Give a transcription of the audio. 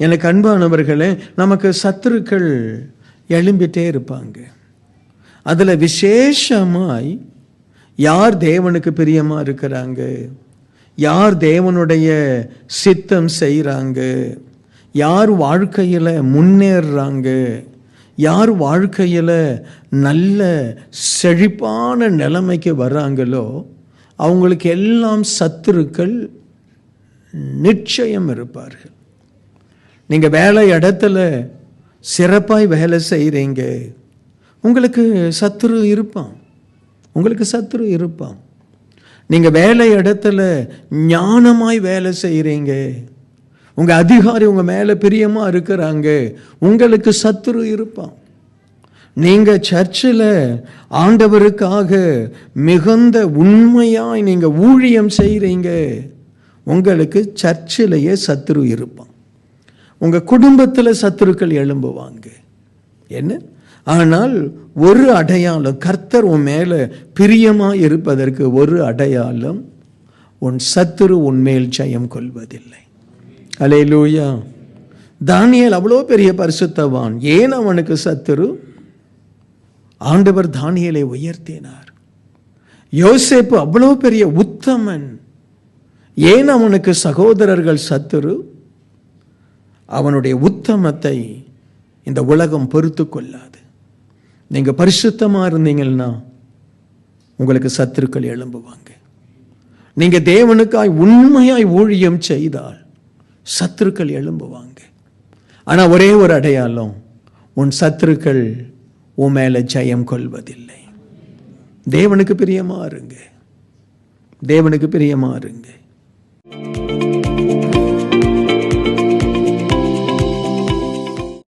எனக்கு அன்பானவர்களே, நமக்கு சத்துருக்கள் எழும்பிட்டே இருப்பாங்க. அதுல விசேஷமாய் யார் தேவனுக்கு பிரியமா இருக்கிறாங்க, யார் தேவனுடைய சித்தம் செய்கிறாங்க, யார் வாழ்க்கையில் முன்னேறுறாங்க, யார் வாழ்க்கையில் நல்ல செழிப்பான நிலைமைக்கு வர்றாங்களோ அவங்களுக்கு எல்லாம் சத்துருக்கள் நிச்சயம் இருப்பார்கள். நீங்கள் வேலை இடத்துல சிறப்பாய் வேலை செய்கிறீங்க, உங்களுக்கு சத்துரு இருப்பான், உங்களுக்கு சத்துரு இருப்பான். நீங்கள் வேலை இடத்துல ஞானமாய் வேலை செய்கிறீங்க, உங்கள் அதிகாரி உங்கள் மேலே பிரியமாக இருக்கிறாங்க, உங்களுக்கு சத்துரு இருப்பான். நீங்கள் சர்ச்சில் ஆண்டவருக்காக மிகுந்த உண்மையாய் நீங்கள் ஊழியம் செய்கிறீங்க, உங்களுக்கு சர்ச்சிலேயே சத்துரு இருப்பான். உங்கள் குடும்பத்தில் சத்துருக்கள் எழும்புவாங்க. என்ன? ஆனால் ஒரு அடையாளம், கர்த்தர் உன் மேலே பிரியமாக இருப்பதற்கு ஒரு அடையாளம், உன் சத்துரு உன்மேல் ஜெயம் கொள்வதில்லை. அல்லேலூயா. தானியேல் அவ்வளோ பெரிய பரிசுத்தவான். ஏன் அவனுக்கு சத்துரு? ஆண்டவர் தானியேலை உயர்த்தினார். யோசேப்பு அவ்வளோ பெரிய உத்தமன். ஏன் அவனுக்கு சகோதரர்கள் சத்துரு? அவனுடைய உத்தமத்தை இந்த உலகம் பொறுத்து கொள்ளாது. நீங்க பரிசுத்தமா இருந்தீங்கன்னா உங்களுக்கு சத்துருக்கள் எழும்புவாங்க. நீங்க தேவனுக்காய் உண்மையாய் ஊழியம் செய்தால் சத்துருக்கள் எழும்புவாங்க. ஆனா ஒரே ஒரு அடையாளம், உன் சத்துருக்கள் உன் மேல ஜெயம் கொள்வதில்லை. தேவனுக்கு பிரியமா இருங்க, தேவனுக்கு பிரியமா இருங்க.